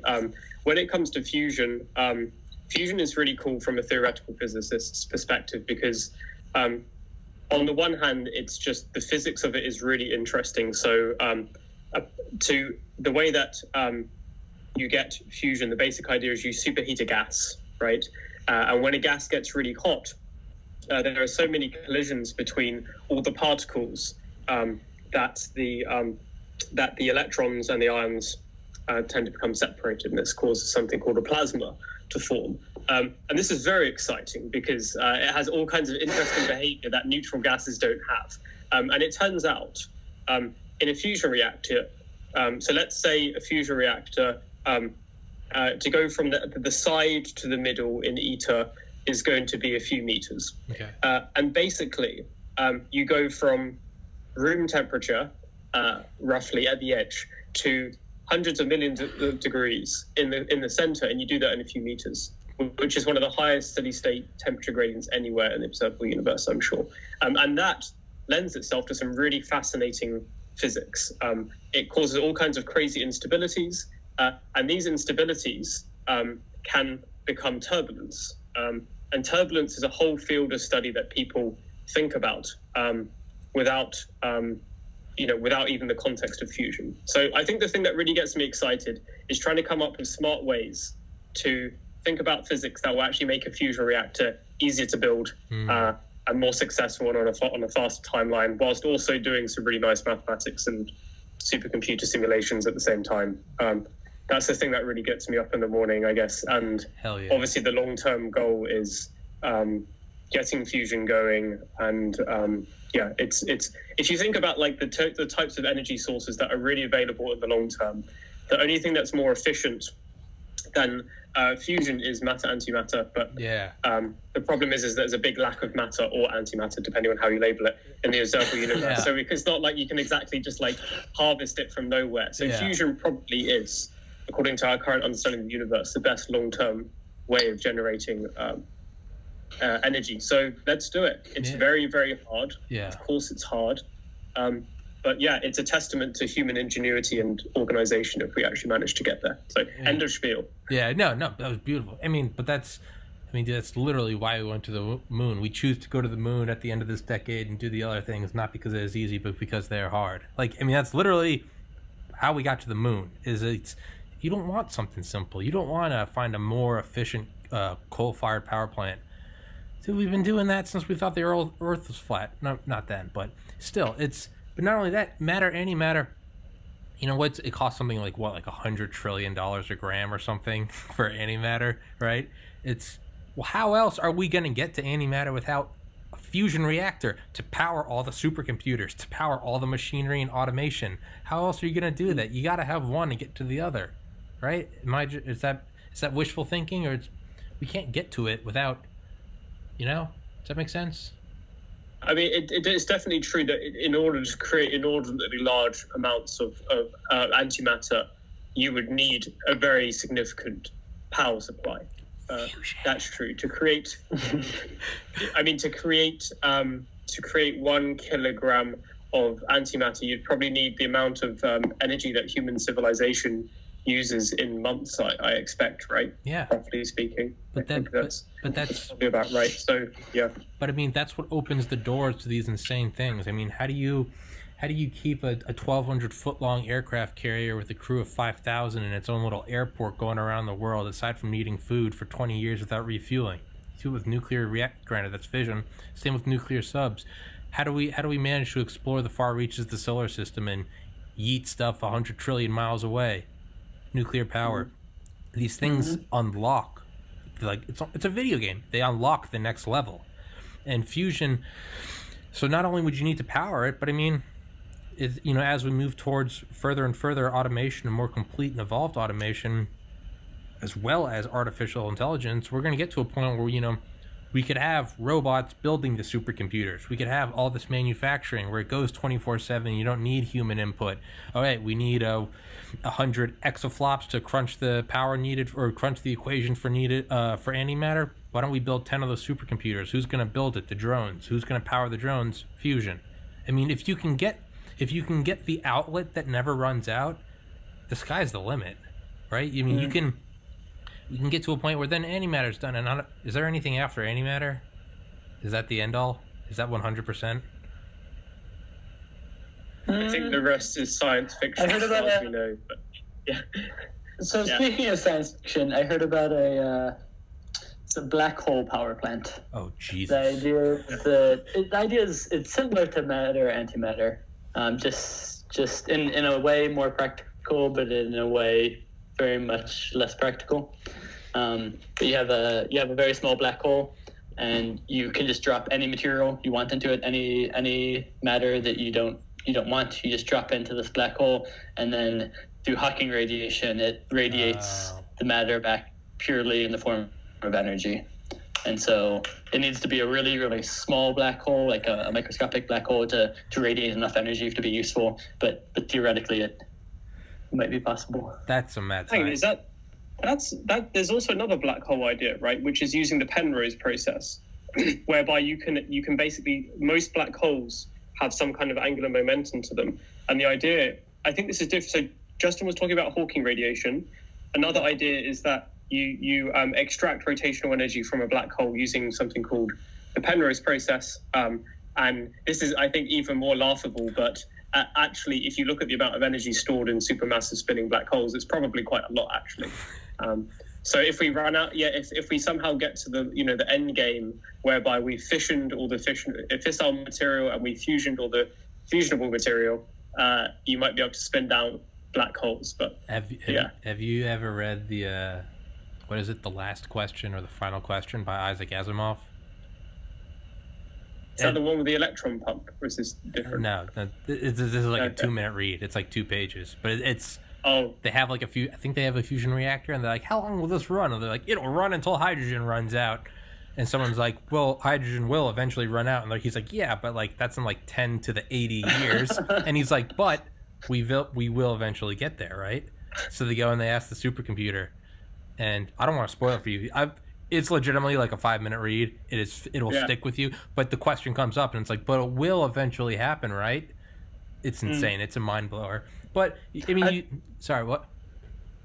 When it comes to fusion, fusion is really cool from a theoretical physicist's perspective because on the one hand, it's just the physics of it is really interesting. So to the way that you get fusion, the basic idea is you superheat a gas, right? And when a gas gets really hot, there are so many collisions between all the particles that the electrons and the ions tend to become separated, and this causes something called a plasma to form. And this is very exciting because it has all kinds of interesting behavior that neutral gases don't have. And it turns out in a fusion reactor, so let's say a fusion reactor, to go from the side to the middle in ITER is going to be a few meters. Okay. And basically, you go from room temperature, roughly at the edge, to hundreds of millions of degrees in the center, and you do that in a few meters, which is one of the highest steady-state temperature gradients anywhere in the observable universe, I'm sure. And that lends itself to some really fascinating physics. It causes all kinds of crazy instabilities, and these instabilities can become turbulence. And turbulence is a whole field of study that people think about without even the context of fusion. So I think the thing that really gets me excited is trying to come up with smart ways to think about physics that will actually make a fusion reactor easier to build and more successful and on a faster timeline, whilst also doing some really nice mathematics and supercomputer simulations at the same time. That's the thing that really gets me up in the morning, I guess. And Hell yeah. Obviously the long-term goal is getting fusion going. And it's if you think about like the types of energy sources that are really available in the long term, the only thing that's more efficient than fusion is matter-antimatter. But yeah. The problem is there's a big lack of matter or antimatter, depending on how you label it, in the observable universe. Yeah. So it's not like you can exactly just like harvest it from nowhere. So fusion probably is, according to our current understanding of the universe, the best long-term way of generating energy. So let's do it. It's very, very hard. Yeah. Of course it's hard. But yeah, it's a testament to human ingenuity and organization if we actually manage to get there. So end of spiel. Yeah, no, that was beautiful. I mean, that's literally why we went to the moon. We choose to go to the moon at the end of this decade and do the other things, not because it is easy, but because they're hard. Like, I mean, that's literally how we got to the moon. You don't want something simple. You don't want to find a more efficient coal-fired power plant. So we've been doing that since we thought the Earth was flat. No, not then, but still, But not only that, antimatter. You know what? It costs something like $100 trillion a gram or something for antimatter, right? Well, how else are we going to get to antimatter without a fusion reactor to power all the supercomputers, to power all the machinery and automation? How else are you going to do that? You got to have one to get to the other, right? Is that wishful thinking, or we can't get to it without, does that make sense? I mean, it's definitely true that in order to create inordinately large amounts of antimatter, you would need a very significant power supply. That's true. To create, I mean, to create 1 kilogram of antimatter, you'd probably need the amount of energy that human civilization uses in months. I expect, right? Yeah. Roughly speaking, but that's probably about right. So yeah. But I mean, that's what opens the doors to these insane things. I mean, how do you keep a 1,200-foot long aircraft carrier with a crew of 5,000 in its own little airport going around the world, aside from needing food, for 20 years without refueling? Do it with nuclear reactor. Granted, that's fission. Same with nuclear subs. How do we manage to explore the far reaches of the solar system and yeet stuff 100 trillion miles away? Nuclear power. These things unlock, like it's a video game. They unlock the next level. And fusion. So not only would you need to power it, but I mean, as we move towards further and further automation and more complete and evolved automation, as well as artificial intelligence, we're going to get to a point where, we could have robots building the supercomputers. We could have all this manufacturing where it goes 24/7. You don't need human input. All right, we need 100 exaflops to crunch the power needed, or crunch the equation for antimatter. Why don't we build 10 of those supercomputers? Who's going to build it? The drones. Who's going to power the drones? Fusion. I mean, if you can get the outlet that never runs out, the sky's the limit, right? I mean, we can get to a point where then antimatter's done. And is there anything after antimatter? Is that the end all? Is that 100%? I think the rest is science fiction. I heard about as we know, but yeah. So speaking of science fiction, I heard about it's a black hole power plant. Oh Jesus! The idea is it's similar to matter, antimatter, just in a way more practical, but in a way very much less practical. But you have a very small black hole, and you can just drop any material you want into it, any matter that you don't want. You just drop into this black hole, and then through Hawking radiation, it radiates the matter back purely in the form of energy. And so it needs to be a really, really small black hole, like a microscopic black hole, to radiate enough energy to be useful. But theoretically, it might be possible. That's a mad thing. science. There's also another black hole idea, right? Which is using the Penrose process, whereby you can basically, most black holes have some kind of angular momentum to them. And the idea, I think this is different. So Justin was talking about Hawking radiation. Another idea is that you extract rotational energy from a black hole using something called the Penrose process. And this is, I think, even more laughable, but actually, if you look at the amount of energy stored in supermassive spinning black holes, it's probably quite a lot, actually. So if we run out, if we somehow get to the end game, whereby we fissioned all the fissile material and we fusioned all the fusionable material, you might be able to spin down black holes. But have you ever read the what is it, The Last Question or The Final Question by Isaac Asimov? Is that the one with the electron pump, or is this different? No, this is like a 2-minute read. It's like 2 pages, but it's. They have like I think they have a fusion reactor, and they're like, how long will this run? And they're like, it'll run until hydrogen runs out. And someone's like, well, hydrogen will eventually run out. And he's like, yeah, but like that's in like 10 to the 80 years. And he's like, but we will eventually get there, right? So they go and they ask the supercomputer, and I don't want to spoil it for you. It's legitimately like a 5-minute read. It'll stick with you. But the question comes up, and it's like, but it will eventually happen, right? It's insane. It's a mind blower. But I mean, sorry, what?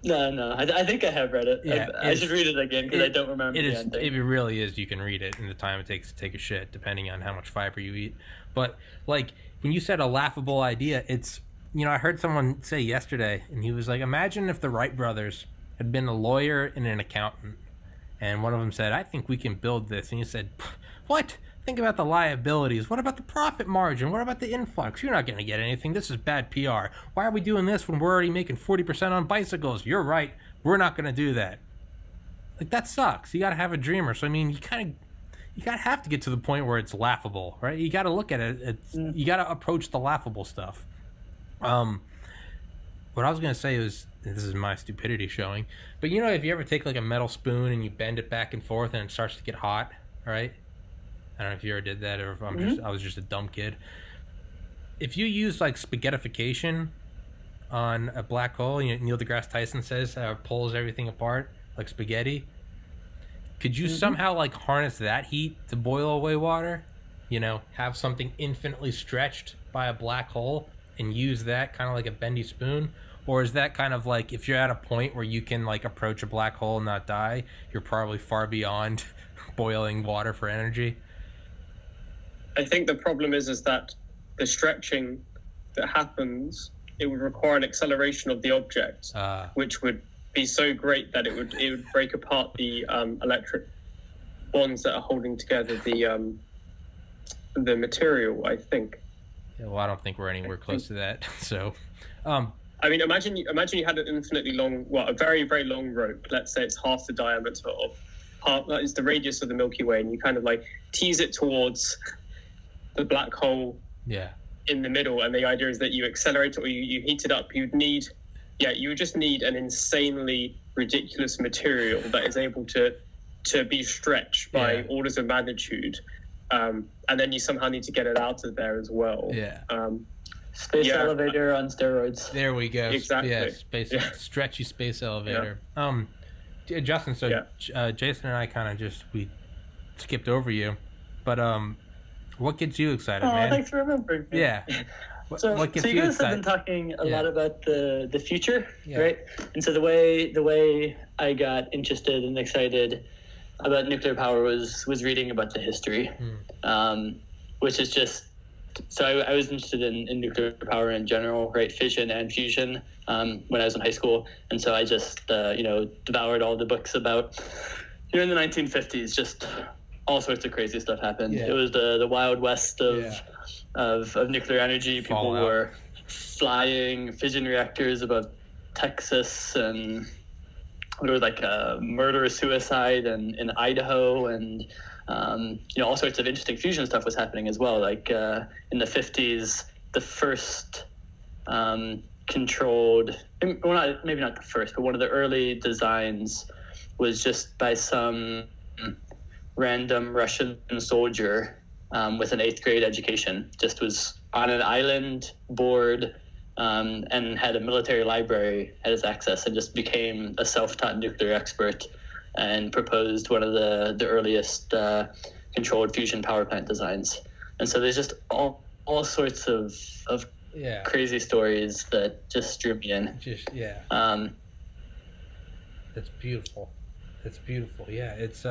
No. I think I have read it. Yeah, I should read it again because I don't remember the ending. It really is. You can read it in the time it takes to take a shit, depending on how much fiber you eat. But like when you said a laughable idea, it's I heard someone say yesterday, and he was like, imagine if the Wright brothers had been a lawyer and an accountant. And one of them said, I think we can build this. And you said, what? Think about the liabilities. What about the profit margin? What about the influx? You're not going to get anything. This is bad PR. Why are we doing this when we're already making 40% on bicycles? You're right. We're not going to do that. Like, that sucks. You got to have a dreamer. So, I mean, you got to have to get to the point where it's laughable, right? You got to look at it. You got to approach the laughable stuff. What I was going to say was, this is my stupidity showing, but if you ever take like a metal spoon and you bend it back and forth and it starts to get hot, right? I don't know if you ever did that or if I was just a dumb kid. If you use like spaghettification on a black hole, Neil deGrasse Tyson says it pulls everything apart like spaghetti. Could you somehow like harness that heat to boil away water? Have something infinitely stretched by a black hole and use that kind of like a bendy spoon? Or is that kind of like, if you're at a point where you can like approach a black hole and not die, you're probably far beyond boiling water for energy? I think the problem is that the stretching that happens, it would require an acceleration of the object, which would be so great that it would break apart the electric bonds that are holding together the material, I think. Yeah, well, I don't think we're anywhere close to that. So, I mean, imagine you had an infinitely long, a very, very long rope. Let's say it's half the diameter that is the radius of the Milky Way, and you kind of like tease it towards the black hole in the middle. And the idea is that you accelerate it or you heat it up. You would just need an insanely ridiculous material that is able to be stretched by orders of magnitude. And then you somehow need to get it out of there as well. Space elevator on steroids. There we go. Exactly. Stretchy space elevator. Justin, so Jason and I kind of we skipped over you, but what gets you excited, man? Thanks for remembering. Yeah. What gets you guys have been talking a lot about the future, right? And so the way I got interested and excited about nuclear power was reading about the history, which is just, so I was interested in nuclear power in general, right? Fission and fusion when I was in high school. And so I just, devoured all the books about, in the 1950s, just all sorts of crazy stuff happened. It was the wild west of nuclear energy. People were flying fission reactors above Texas, and there was like a murder-suicide in Idaho, and all sorts of interesting fusion stuff was happening as well. Like in the 50s, the first controlled, well, maybe not the first, but one of the early designs was just by some random Russian soldier with an 8th grade education, just was on an island, bored, and had a military library at his access, and just became a self-taught nuclear expert and proposed one of the earliest controlled fusion power plant designs. And so there's just all sorts of crazy stories that just drew me in. That's beautiful. That's beautiful. Yeah, it's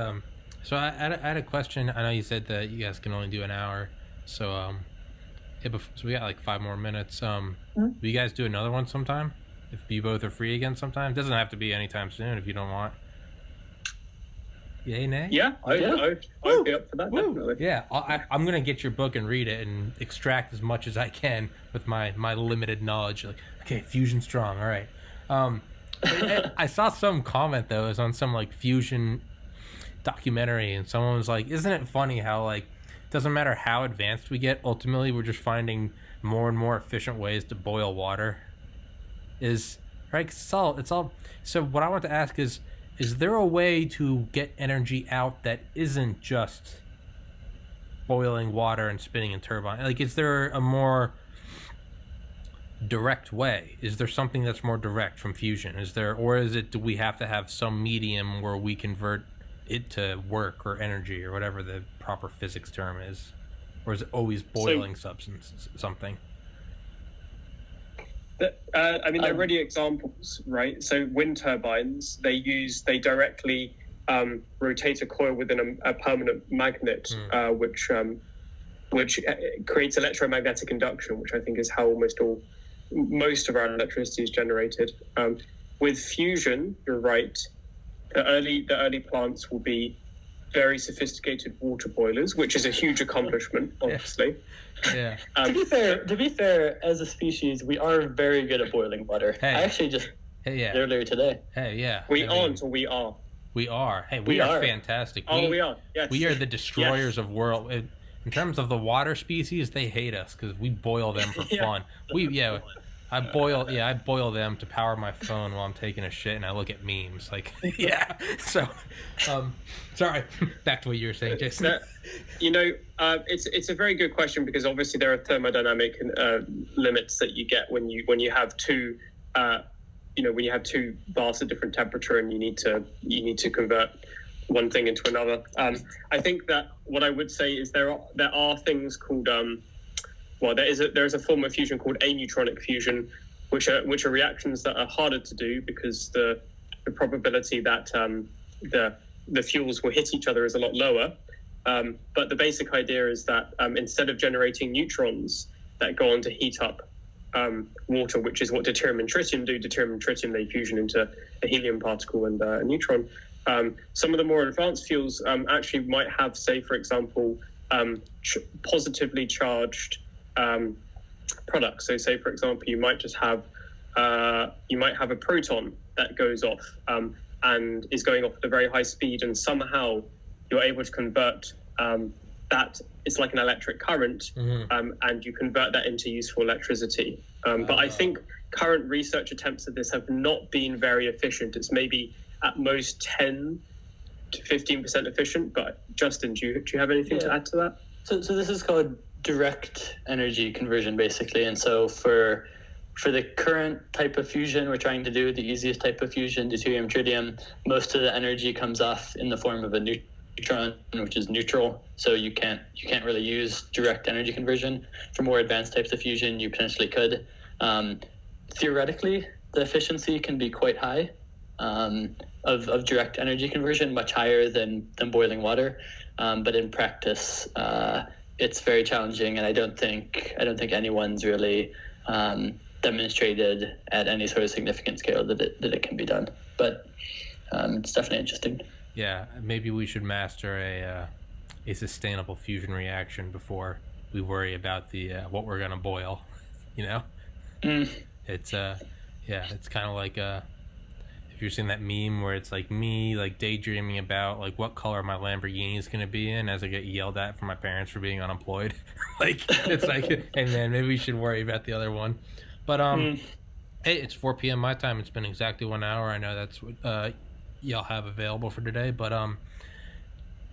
So I had a question. I know you said that you guys can only do an hour, so so we got like 5 more minutes. Will you guys do another one sometime? If you both are free again sometime? It doesn't have to be anytime soon if you don't want. Yay, nay? Yeah, I'd be up for that, definitely. Yeah, I'm gonna get your book and read it and extract as much as I can with my limited knowledge. Like, okay, fusion strong. All right. I saw some comment though, it was on some like fusion documentary, and someone was like, isn't it funny how like it doesn't matter how advanced we get, ultimately we're just finding more and more efficient ways to boil water? Is right? It's all so what I want to ask is there a way to get energy out that isn't just boiling water and spinning a turbine? Like, is there a more direct way? Is there something that's more direct from fusion? Is there, or is it, do we have to have some medium where we convert it to work or energy or whatever the proper physics term is? Or is it always boiling substance, something? I mean, there are already examples, right? So wind turbines, they directly rotate a coil within a permanent magnet, which creates electromagnetic induction, which I think is how most of our electricity is generated. With fusion, you're right. The early plants will be very sophisticated water boilers, which is a huge accomplishment, obviously. Yeah. To be fair, as a species, we are very good at boiling water. I actually just earlier today. We aren't, or we are. We are. Hey, we are fantastic. We are. Yes. We are the destroyers of world. In terms of the water species, they hate us because we boil them for fun. I boil them to power my phone while I'm taking a shit, and I look at memes. Like, yeah. So, sorry. Back to what you were saying, Jason. It's a very good question, because obviously there are thermodynamic limits that you get when you have two. When you have two baths at different temperature, and you need to convert one thing into another. I think that what I would say is there are things called there is a form of fusion called Neutronic Fusion, which are reactions that are harder to do, because the probability that the fuels will hit each other is a lot lower. But the basic idea is that instead of generating neutrons that go on to heat up water, which is what deuterium and tritium do. Deuterium and tritium, they fusion into a helium particle and a neutron. Some of the more advanced fuels actually might have, say, for example, positively charged products. So, say, for example, you might just have a proton that goes off and is going off at a very high speed, and somehow you're able to convert that. It's like an electric current, and you convert that into useful electricity. But I think current research attempts at this have not been very efficient. It's maybe at most 10 to 15% efficient. But Justin, do you have anything to add to that? So this is called direct energy conversion, basically. And so for the current type of fusion we're trying to do, the easiest type of fusion, deuterium, tritium, most of the energy comes off in the form of a neutron, which is neutral. So you can't really use direct energy conversion. For more advanced types of fusion, you potentially could. Theoretically, the efficiency can be quite high of direct energy conversion, much higher than boiling water. But in practice, it's very challenging, and I don't think anyone's really demonstrated at any sort of significant scale that it can be done. But it's definitely interesting. Yeah, maybe we should master a sustainable fusion reaction before we worry about the what we're gonna boil. It's it's kind of like if you're seeing that meme where it's like me like daydreaming about like what color my Lamborghini is gonna be in as I get yelled at from my parents for being unemployed. Like it's like, and then maybe we should worry about the other one. But hey, it's 4 p.m. my time. It's been exactly 1 hour. I know that's what y'all have available for today, but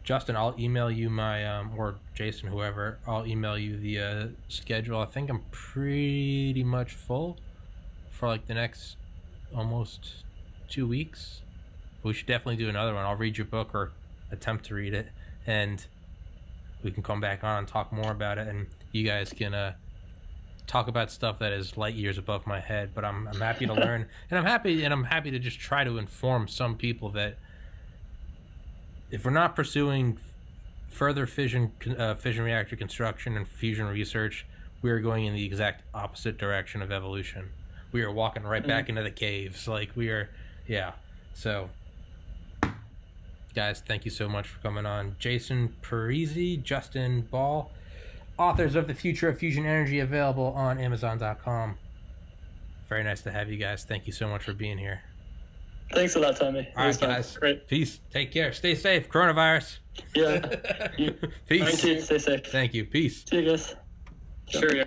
Justin, I'll email you my or Jason, whoever, I'll email you the schedule. I think I'm pretty much full for like the next almost 2 weeks. We should definitely do another one. I'll read your book or attempt to read it, and we can come back on and talk more about it, and you guys can talk about stuff that is light years above my head. But I'm happy to learn, and I'm happy to just try to inform some people that if we're not pursuing further fission reactor construction and fusion research, we are going in the exact opposite direction of evolution. We are walking right back into the caves. Like we are, yeah. So, guys, thank you so much for coming on. Jason Parisi, Justin Ball, authors of The Future of Fusion Energy, available on Amazon.com. Very nice to have you guys. Thank you so much for being here. Thanks a lot, Tommy. All right, guys. Great. Peace. Take care. Stay safe. Coronavirus. Yeah. Peace. Stay safe. Thank you. Peace. See you guys. Sure, yeah.